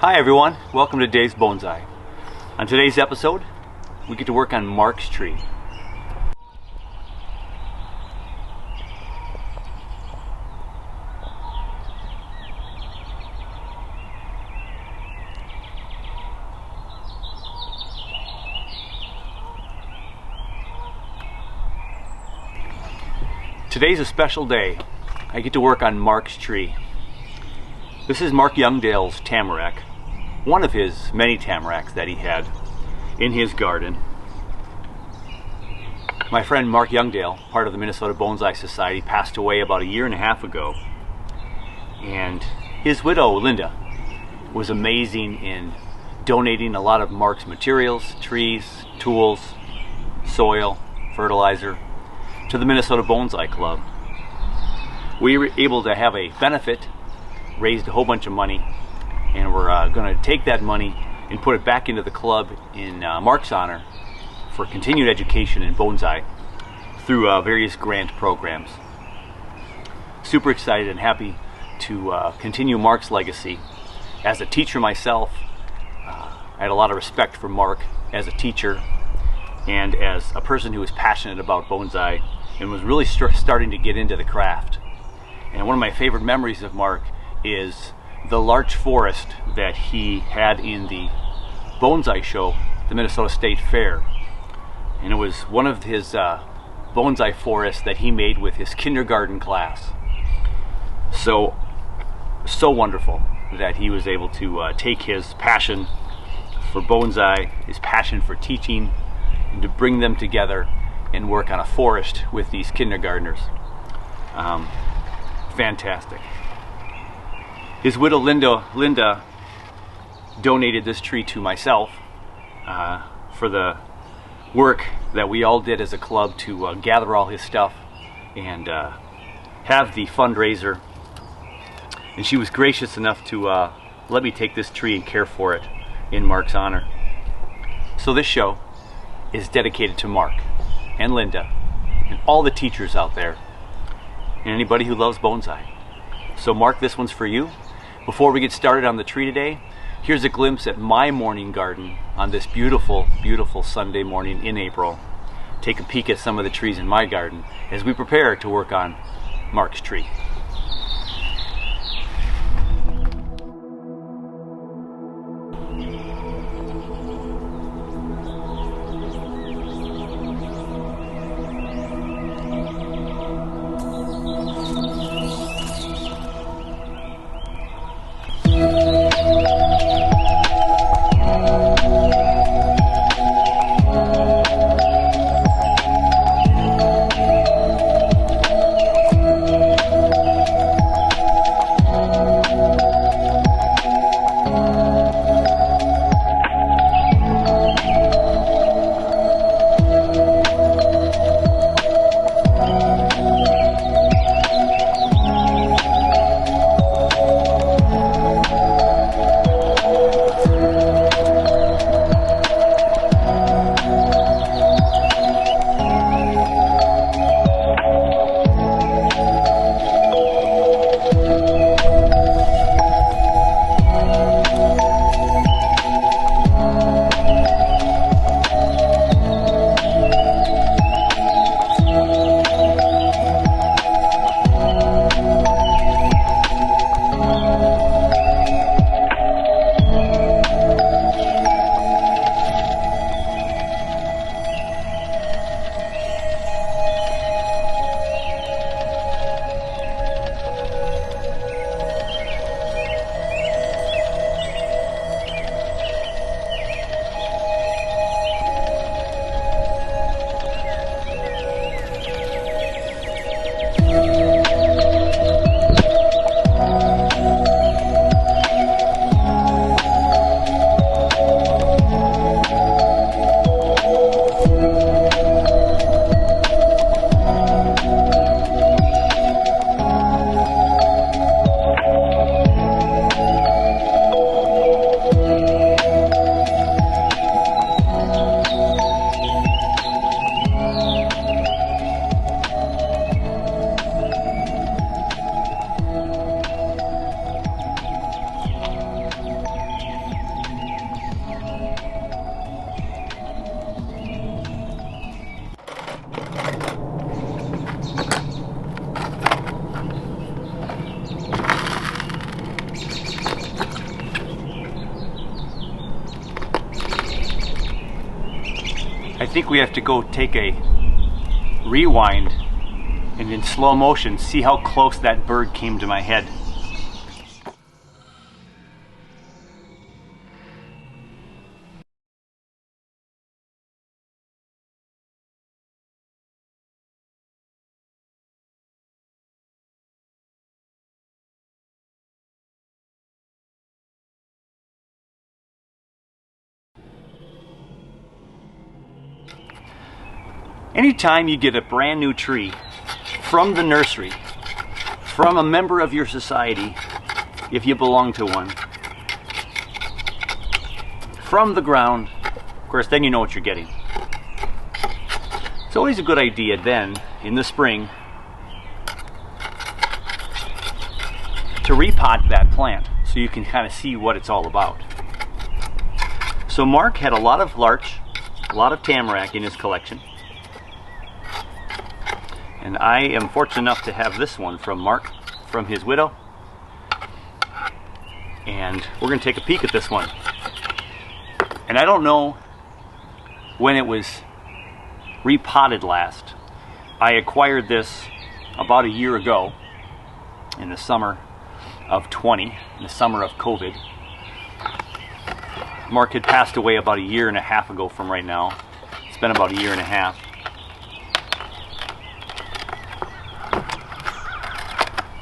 Hi everyone, welcome to Dave's Bonsai. On today's episode, we get to work on Mark's tree. Today's a special day. I get to work on Mark's tree. This is Mark Youngdale's Tamarack, one of his many tamaracks that he had in his garden. My friend Mark Youngdale, part of the Minnesota Bonsai Society, passed away about a year and a half ago. And his widow, Linda, was amazing in donating a lot of Mark's materials, trees, tools, soil, fertilizer, to the Minnesota Bonsai Club. We were able to have a benefit, raised a whole bunch of money, and we're going to take that money and put it back into the club in Mark's honor for continued education in bonsai through various grant programs. Super excited and happy to continue Mark's legacy. As a teacher myself, I had a lot of respect for Mark as a teacher and as a person who was passionate about bonsai and was really starting to get into the craft. And one of my favorite memories of Mark is the larch forest that he had in the bonsai show, the Minnesota State Fair. And it was one of his bonsai forests that he made with his kindergarten class. So wonderful that he was able to take his passion for bonsai, his passion for teaching, and to bring them together and work on a forest with these kindergartners. Fantastic. His widow Linda donated this tree to myself for the work that we all did as a club to gather all his stuff and have the fundraiser. And she was gracious enough to let me take this tree and care for it in Mark's honor. So this show is dedicated to Mark and Linda and all the teachers out there and anybody who loves bonsai. So Mark, this one's for you. Before we get started on the tree today, here's a glimpse at my morning garden on this beautiful, beautiful Sunday morning in April. Take a peek at some of the trees in my garden as we prepare to work on Mark's tree. think we have to go take a rewind and in slow motion see how close that bird came to my head. Anytime you get a brand new tree from the nursery, from a member of your society, if you belong to one, from the ground, of course, then you know what you're getting. It's always a good idea then, in the spring, to repot that plant so you can kind of see what it's all about. So Mark had a lot of larch, a lot of tamarack in his collection. And I am fortunate enough to have this one from Mark, from his widow. And we're going to take a peek at this one. And I don't know when it was repotted last. I acquired this about a year ago, in the summer of 20, in the summer of COVID. Mark had passed away about a year and a half ago from right now. It's been about a year and a half.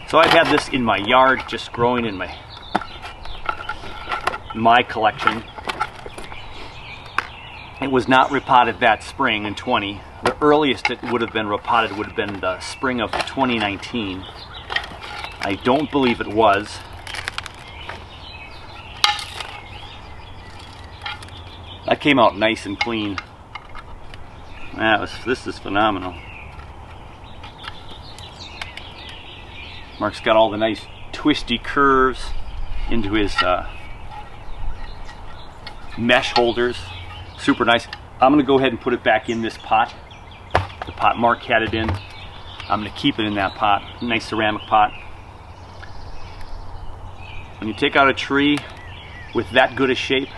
So I've had this in my yard, just growing in my collection. It was not repotted that spring in 20. The earliest it would have been repotted would have been the spring of 2019. I don't believe it was. That came out nice and clean. This is phenomenal. Mark's got all the nice twisty curves into his mesh holders. Super nice. I'm going to go ahead and put it back in this pot. The pot Mark had it in. I'm going to keep it in that pot. Nice ceramic pot. When you take out a tree with that good a shape,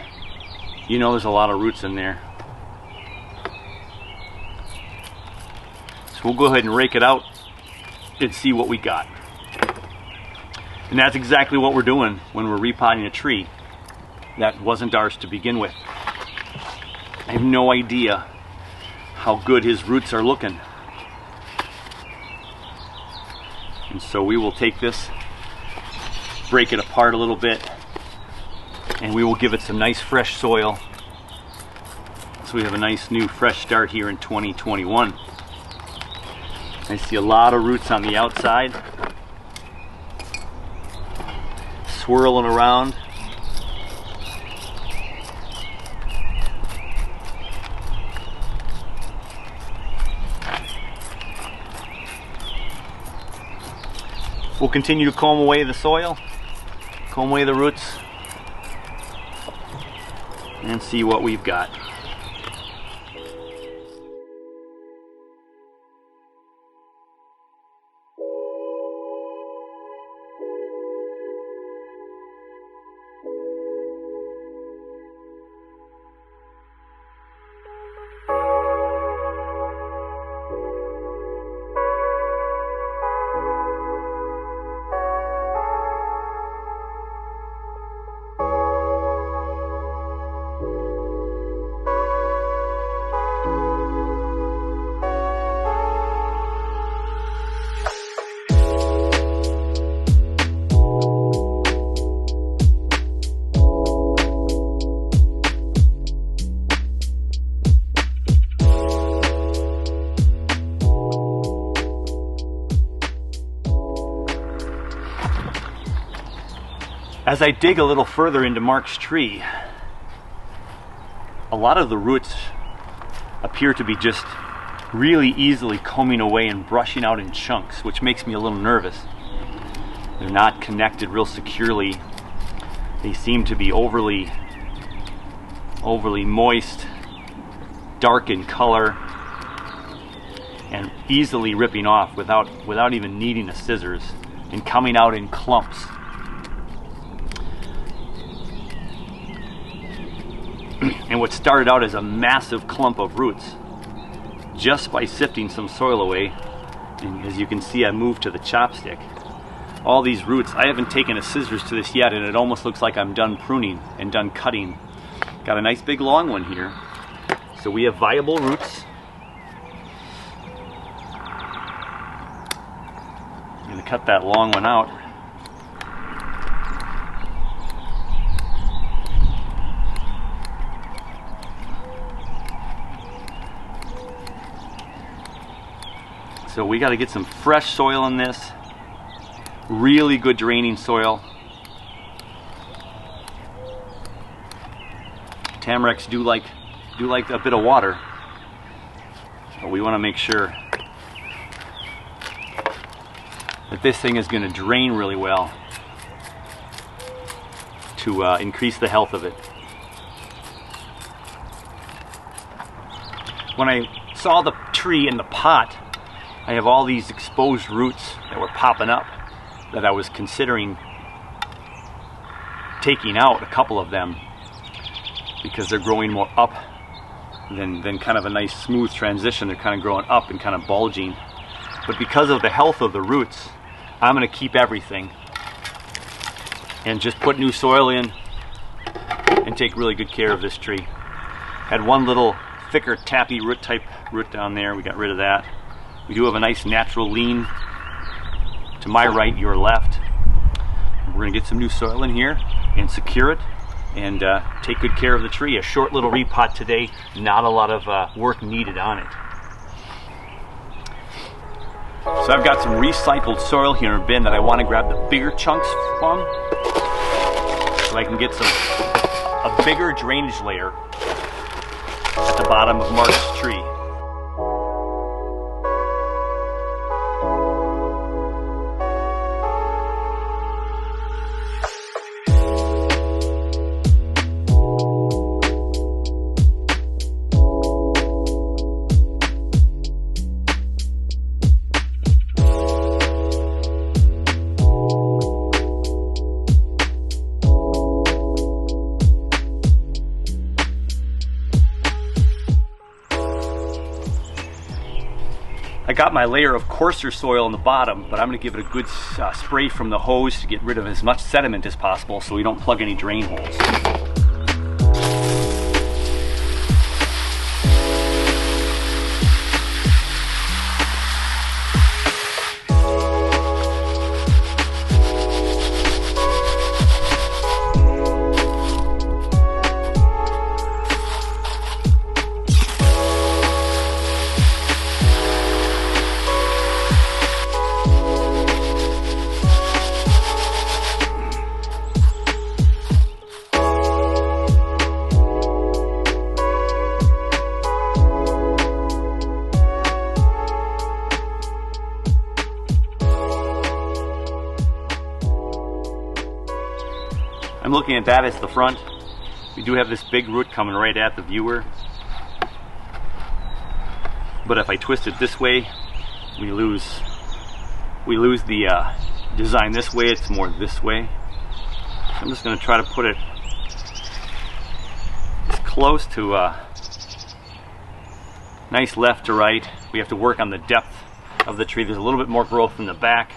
you know there's a lot of roots in there. So we'll go ahead and rake it out and see what we got. And that's exactly what we're doing when we're repotting a tree that wasn't ours to begin with. I have no idea how good his roots are looking. And so we will take this, break it apart a little bit, and we will give it some nice fresh soil. So we have a nice new fresh start here in 2021. I see a lot of roots on the outside, swirling around. We'll continue to comb away the soil, comb away the roots, and see what we've got. As I dig a little further into Mark's tree, a lot of the roots appear to be just really easily combing away and brushing out in chunks, which makes me a little nervous. They're not connected real securely. They seem to be overly moist, dark in color, and easily ripping off without even needing a scissors, and coming out in clumps. And what started out as a massive clump of roots, just by sifting some soil away, and as you can see, I moved to the chopstick. All these roots, I haven't taken a scissors to this yet, and it almost looks like I'm done pruning and done cutting. Got a nice big long one here. So we have viable roots. I'm going to cut that long one out. So we got to get some fresh soil in this. Really good draining soil. Tamaracks do like a bit of water, but we want to make sure that this thing is going to drain really well to increase the health of it. When I saw the tree in the pot, I have all these exposed roots that were popping up that I was considering taking out, a couple of them, because they're growing more up than kind of a nice smooth transition. They're kind of growing up and kind of bulging. But because of the health of the roots, I'm going to keep everything and just put new soil in and take really good care of this tree. Had one little thicker tappy root type root down there. We got rid of that. We do have a nice natural lean to my right, your left. We're going to get some new soil in here and secure it and take good care of the tree. A short little repot today, not a lot of work needed on it. So I've got some recycled soil here in a bin that I want to grab the bigger chunks from, so I can get a bigger drainage layer at the bottom of Mark's tree. I got my layer of coarser soil on the bottom, but I'm going to give it a good spray from the hose to get rid of as much sediment as possible so we don't plug any drain holes. I'm looking at that as the front. We do have this big root coming right at the viewer. But if I twist it this way, we lose the design this way. It's more this way. So I'm just going to try to put it as close to nice left to right. We have to work on the depth of the tree. There's a little bit more growth in the back.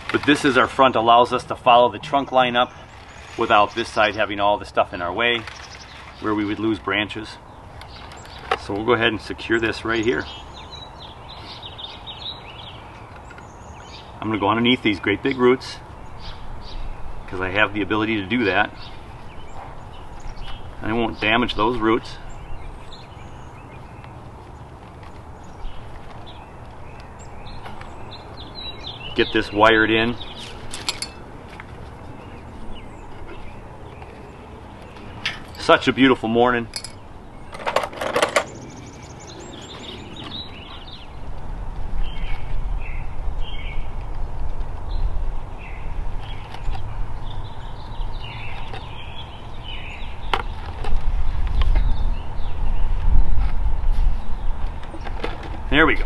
But this is our front, allows us to follow the trunk line up without this side having all the stuff in our way where we would lose branches. So we'll go ahead and secure this right here. I'm going to go underneath these great big roots because I have the ability to do that. I won't damage those roots. Get this wired in. Such a beautiful morning. There we go.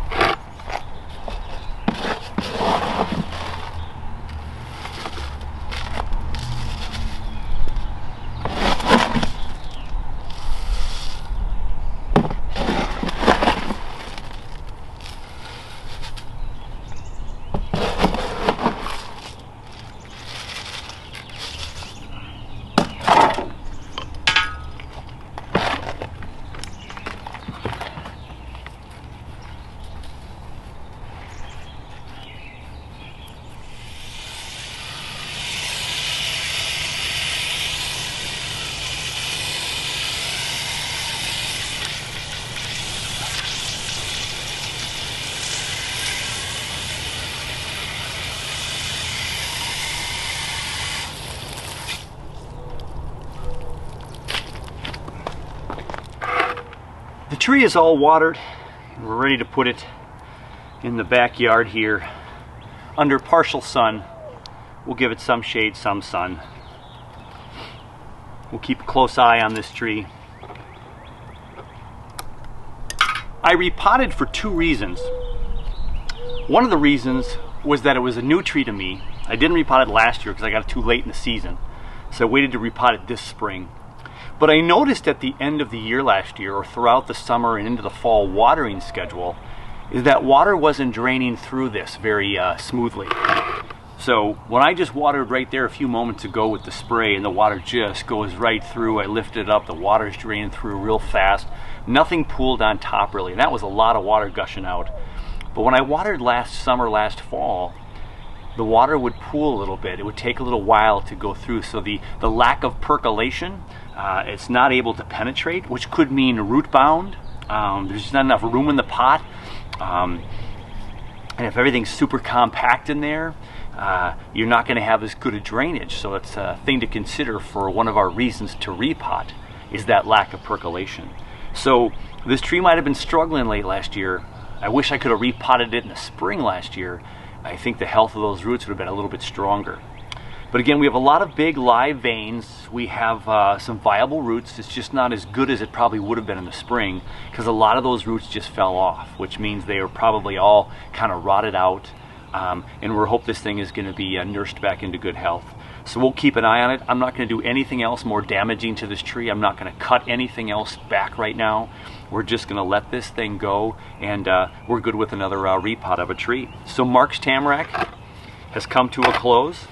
tree is all watered. We're ready to put it in the backyard here under partial sun. We'll give it some shade, some sun. We'll keep a close eye on this tree. I repotted for 2 reasons. One of the reasons was that it was a new tree to me. I didn't repot it last year because I got it too late in the season. So I waited to repot it this spring. But I noticed at the end of the year last year, or throughout the summer and into the fall watering schedule, is that water wasn't draining through this very smoothly. So when I just watered right there a few moments ago with the spray and the water just goes right through, I lifted it up, the water's draining through real fast. Nothing pooled on top really, and that was a lot of water gushing out. But when I watered last summer, last fall, the water would pool a little bit. It would take a little while to go through. So the lack of percolation, it's not able to penetrate, which could mean root bound. There's just not enough room in the pot. And if everything's super compact in there, you're not going to have as good a drainage. So it's a thing to consider for one of our reasons to repot, is that lack of percolation. So this tree might have been struggling late last year. I wish I could have repotted it in the spring last year. I think the health of those roots would have been a little bit stronger. But again, we have a lot of big live veins. We have some viable roots. It's just not as good as it probably would have been in the spring because a lot of those roots just fell off, which means they are probably all kind of rotted out. And we hope this thing is going to be nursed back into good health. So we'll keep an eye on it. I'm not going to do anything else more damaging to this tree. I'm not going to cut anything else back right now. We're just going to let this thing go, and we're good with another repot of a tree. So Mark's Tamarack has come to a close.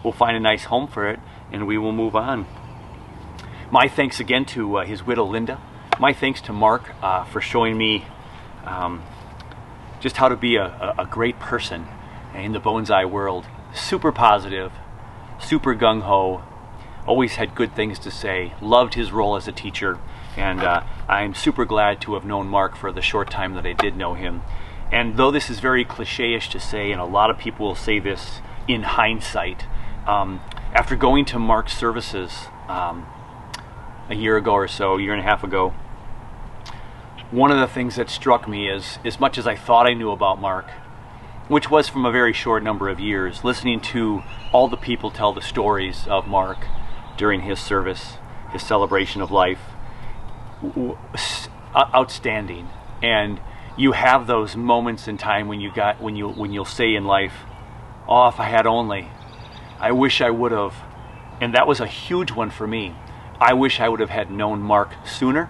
We'll find a nice home for it, and we will move on. My thanks again to his widow, Linda. My thanks to Mark for showing me just how to be a great person in the bonsai world. Super positive, super gung-ho, always had good things to say, loved his role as a teacher, and I'm super glad to have known Mark for the short time that I did know him. And though this is very cliche-ish to say, and a lot of people will say this in hindsight, after going to Mark's services a year ago or so, a year and a half ago, one of the things that struck me is, as much as I thought I knew about Mark, which was from a very short number of years, listening to all the people tell the stories of Mark during his service, his celebration of life, outstanding. And you have those moments in time when you'll say in life, "Oh, if I had only, I wish I would have." And that was a huge one for me. I wish I would have had known Mark sooner.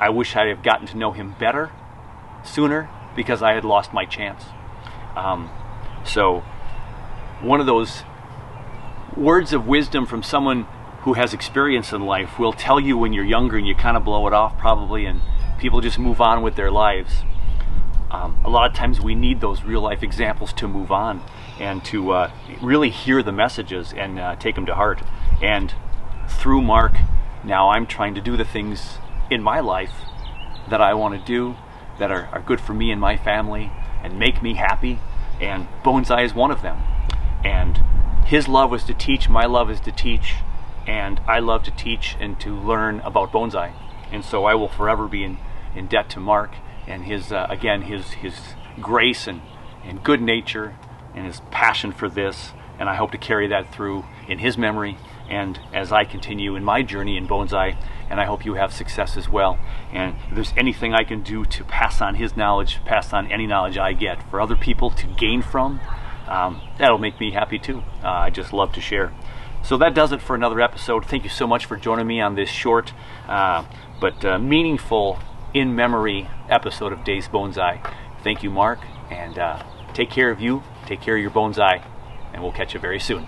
I wish I'd have gotten to know him better sooner because I had lost my chance. So one of those words of wisdom from someone who has experience in life will tell you when you're younger and you kind of blow it off probably, and people just move on with their lives. A lot of times we need those real life examples to move on and to really hear the messages and take them to heart. And through Mark, now I'm trying to do the things in my life that I want to do, that are good for me and my family and make me happy, and bonsai is one of them. And his love was to teach, my love is to teach, and I love to teach and to learn about bonsai. And so I will forever be in debt to Mark and his again his grace and good nature and his passion for this, and I hope to carry that through in his memory and as I continue in my journey in bonsai, and I hope you have success as well. And if there's anything I can do to pass on his knowledge, pass on any knowledge I get for other people to gain from, that'll make me happy too. I just love to share. So that does it for another episode. Thank you so much for joining me on this short but meaningful in-memory episode of Days Bonsai. Thank you, Mark, and take care of you, take care of your bonsai, and we'll catch you very soon.